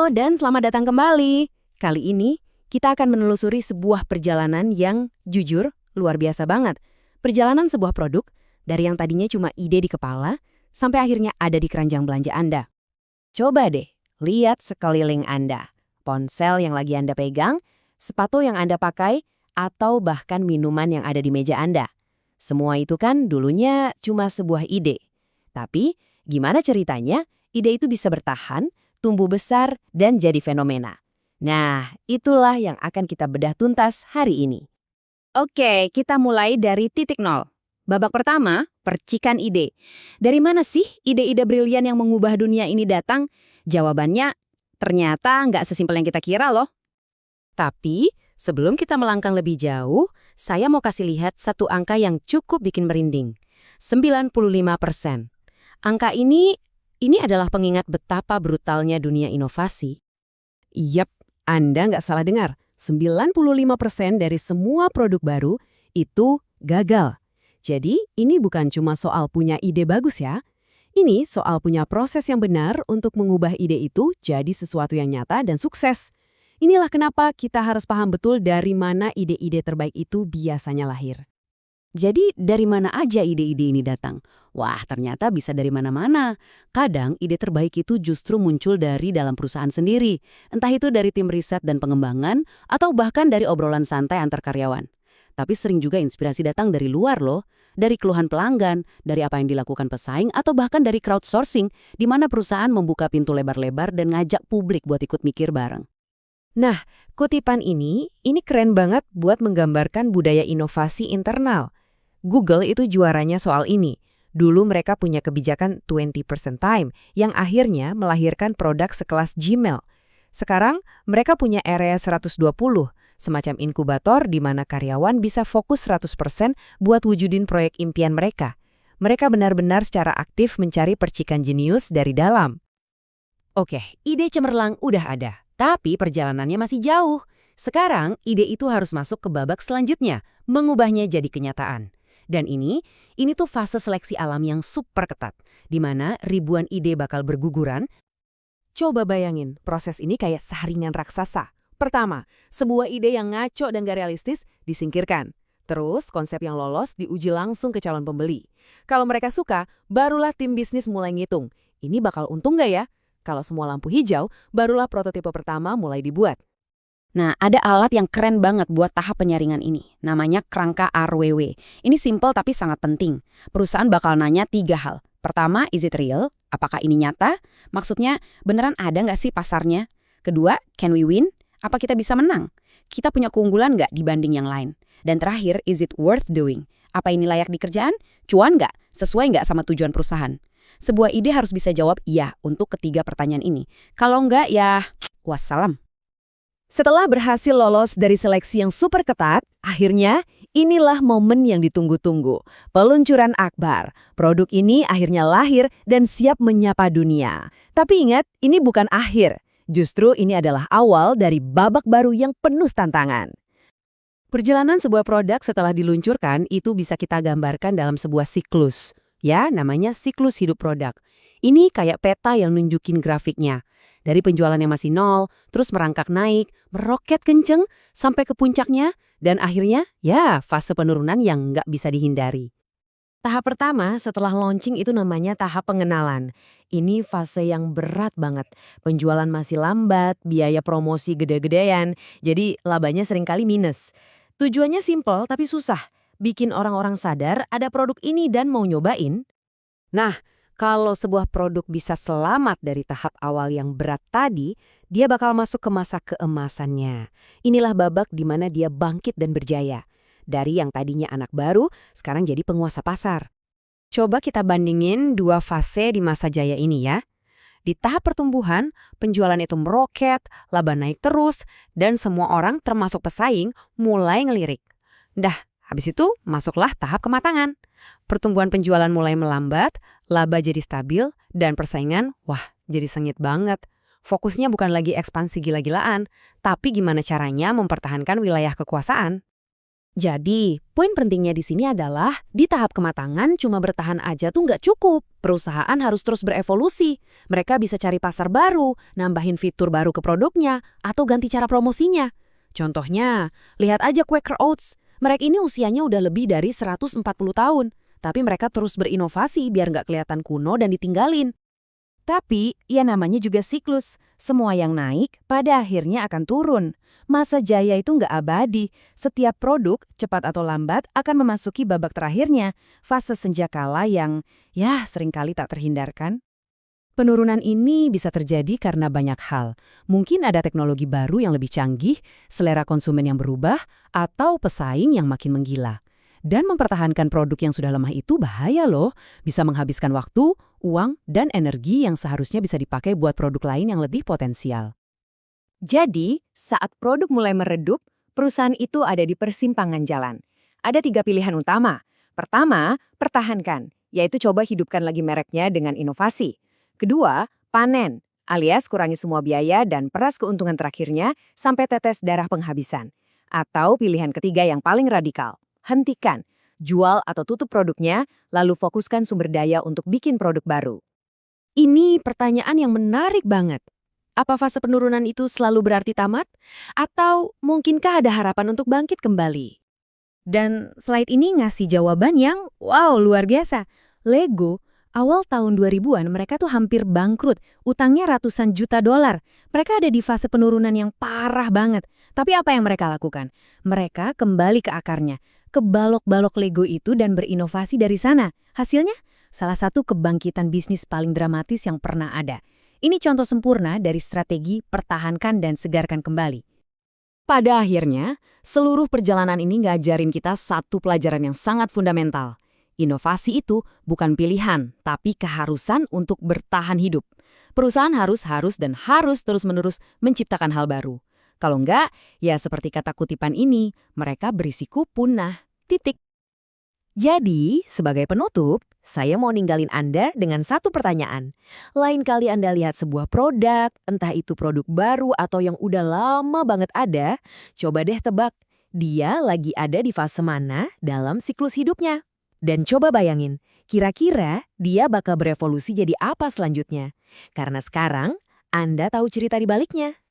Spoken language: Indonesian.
Halo dan selamat datang kembali. Kali ini kita akan menelusuri sebuah perjalanan yang jujur luar biasa banget. Perjalanan sebuah produk dari yang tadinya cuma ide di kepala sampai akhirnya ada di keranjang belanja Anda. Coba deh lihat sekeliling Anda. Ponsel yang lagi Anda pegang, sepatu yang Anda pakai, atau bahkan minuman yang ada di meja Anda. Semua itu kan dulunya cuma sebuah ide. Tapi gimana ceritanya ide itu bisa bertahan, tumbuh besar, dan jadi fenomena. Nah, itulah yang akan kita bedah tuntas hari ini. Oke, kita mulai dari titik nol. Babak pertama, percikan ide. Dari mana sih ide-ide brilian yang mengubah dunia ini datang? Jawabannya ternyata nggak sesimpel yang kita kira loh. Tapi, sebelum kita melangkah lebih jauh, saya mau kasih lihat satu angka yang cukup bikin merinding. 95%. Angka ini adalah pengingat betapa brutalnya dunia inovasi. Yap, Anda nggak salah dengar. 95% dari semua produk baru itu gagal. Jadi, ini bukan cuma soal punya ide bagus ya. Ini soal punya proses yang benar untuk mengubah ide itu jadi sesuatu yang nyata dan sukses. Inilah kenapa kita harus paham betul dari mana ide-ide terbaik itu biasanya lahir. Jadi dari mana aja ide-ide ini datang? Wah, ternyata bisa dari mana-mana. Kadang ide terbaik itu justru muncul dari dalam perusahaan sendiri. Entah itu dari tim riset dan pengembangan, atau bahkan dari obrolan santai antar karyawan. Tapi sering juga inspirasi datang dari luar loh. Dari keluhan pelanggan, dari apa yang dilakukan pesaing, atau bahkan dari crowdsourcing, di mana perusahaan membuka pintu lebar-lebar dan ngajak publik buat ikut mikir bareng. Nah, kutipan ini keren banget buat menggambarkan budaya inovasi internal. Google itu juaranya soal ini. Dulu mereka punya kebijakan 20% time yang akhirnya melahirkan produk sekelas Gmail. Sekarang mereka punya area 120, semacam inkubator di mana karyawan bisa fokus 100% buat wujudin proyek impian mereka. Mereka benar-benar secara aktif mencari percikan jenius dari dalam. Oke, ide cemerlang udah ada, tapi perjalanannya masih jauh. Sekarang ide itu harus masuk ke babak selanjutnya, mengubahnya jadi kenyataan. Dan ini tuh fase seleksi alam yang super ketat, di mana ribuan ide bakal berguguran. Coba bayangin, proses ini kayak saringan raksasa. Pertama, sebuah ide yang ngaco dan gak realistis disingkirkan. Terus, konsep yang lolos diuji langsung ke calon pembeli. Kalau mereka suka, barulah tim bisnis mulai ngitung. Ini bakal untung gak ya? Kalau semua lampu hijau, barulah prototipe pertama mulai dibuat. Nah, ada alat yang keren banget buat tahap penyaringan ini. Namanya kerangka RWW. Ini simple tapi sangat penting. Perusahaan bakal nanya 3 hal. Pertama, is it real? Apakah ini nyata? Maksudnya, beneran ada nggak sih pasarnya? Kedua, can we win? Apa kita bisa menang? Kita punya keunggulan nggak dibanding yang lain? Dan terakhir, is it worth doing? Apa ini layak dikerjaan? Cuan nggak? Sesuai nggak sama tujuan perusahaan? Sebuah ide harus bisa jawab iya untuk ketiga pertanyaan ini. Kalau nggak, ya wassalam. Setelah berhasil lolos dari seleksi yang super ketat, akhirnya inilah momen yang ditunggu-tunggu. Peluncuran akbar. Produk ini akhirnya lahir dan siap menyapa dunia. Tapi ingat, ini bukan akhir. Justru ini adalah awal dari babak baru yang penuh tantangan. Perjalanan sebuah produk setelah diluncurkan itu bisa kita gambarkan dalam sebuah siklus. Ya, namanya siklus hidup produk. Ini kayak peta yang nunjukin grafiknya. Dari penjualan yang masih nol, terus merangkak naik, meroket kenceng, sampai ke puncaknya, dan akhirnya, ya, fase penurunan yang nggak bisa dihindari. Tahap pertama setelah launching itu namanya tahap pengenalan. Ini fase yang berat banget. Penjualan masih lambat, biaya promosi gede-gedean, jadi labanya seringkali minus. Tujuannya simple tapi susah. Bikin orang-orang sadar ada produk ini dan mau nyobain. Nah, kalau sebuah produk bisa selamat dari tahap awal yang berat tadi, dia bakal masuk ke masa keemasannya. Inilah babak di mana dia bangkit dan berjaya. Dari yang tadinya anak baru, sekarang jadi penguasa pasar. Coba kita bandingin 2 fase di masa jaya ini ya. Di tahap pertumbuhan, penjualan itu meroket, laba naik terus, dan semua orang termasuk pesaing mulai ngelirik. Dah, habis itu masuklah tahap kematangan. Pertumbuhan penjualan mulai melambat, laba jadi stabil, dan persaingan, wah, jadi sengit banget. Fokusnya bukan lagi ekspansi gila-gilaan, tapi gimana caranya mempertahankan wilayah kekuasaan. Jadi, poin pentingnya di sini adalah di tahap kematangan cuma bertahan aja tuh nggak cukup. Perusahaan harus terus berevolusi. Mereka bisa cari pasar baru, nambahin fitur baru ke produknya, atau ganti cara promosinya. Contohnya, lihat aja Quaker Oats. Merek ini usianya udah lebih dari 140 tahun. Tapi mereka terus berinovasi biar nggak kelihatan kuno dan ditinggalin. Tapi, ya namanya juga siklus. Semua yang naik pada akhirnya akan turun. Masa jaya itu nggak abadi. Setiap produk, cepat atau lambat, akan memasuki babak terakhirnya. Fase senjakala yang, ya seringkali tak terhindarkan. Penurunan ini bisa terjadi karena banyak hal. Mungkin ada teknologi baru yang lebih canggih, selera konsumen yang berubah, atau pesaing yang makin menggila. Dan mempertahankan produk yang sudah lemah itu bahaya loh, bisa menghabiskan waktu, uang, dan energi yang seharusnya bisa dipakai buat produk lain yang lebih potensial. Jadi, saat produk mulai meredup, perusahaan itu ada di persimpangan jalan. Ada 3 pilihan utama. Pertama, pertahankan, yaitu coba hidupkan lagi mereknya dengan inovasi. Kedua, panen, alias kurangi semua biaya dan peras keuntungan terakhirnya sampai tetes darah penghabisan. Atau pilihan ketiga yang paling radikal, hentikan, jual atau tutup produknya, lalu fokuskan sumber daya untuk bikin produk baru. Ini pertanyaan yang menarik banget. Apa fase penurunan itu selalu berarti tamat? Atau mungkinkah ada harapan untuk bangkit kembali? Dan slide ini ngasih jawaban yang wow, luar biasa. Lego, awal tahun 2000-an mereka tuh hampir bangkrut, utangnya ratusan juta dolar. Mereka ada di fase penurunan yang parah banget. Tapi apa yang mereka lakukan? Mereka kembali ke akarnya, ke balok-balok Lego itu dan berinovasi dari sana. Hasilnya, salah satu kebangkitan bisnis paling dramatis yang pernah ada. Ini contoh sempurna dari strategi pertahankan dan segarkan kembali. Pada akhirnya, seluruh perjalanan ini ngajarin kita satu pelajaran yang sangat fundamental. Inovasi itu bukan pilihan, tapi keharusan untuk bertahan hidup. Perusahaan harus terus-menerus menciptakan hal baru. Kalau enggak, ya seperti kata kutipan ini, mereka berisiko punah. Titik. Jadi, sebagai penutup, saya mau ninggalin Anda dengan satu pertanyaan. Lain kali Anda lihat sebuah produk, entah itu produk baru atau yang udah lama banget ada, coba deh tebak, dia lagi ada di fase mana dalam siklus hidupnya. Dan coba bayangin, kira-kira dia bakal berevolusi jadi apa selanjutnya? Karena sekarang, Anda tahu cerita di baliknya.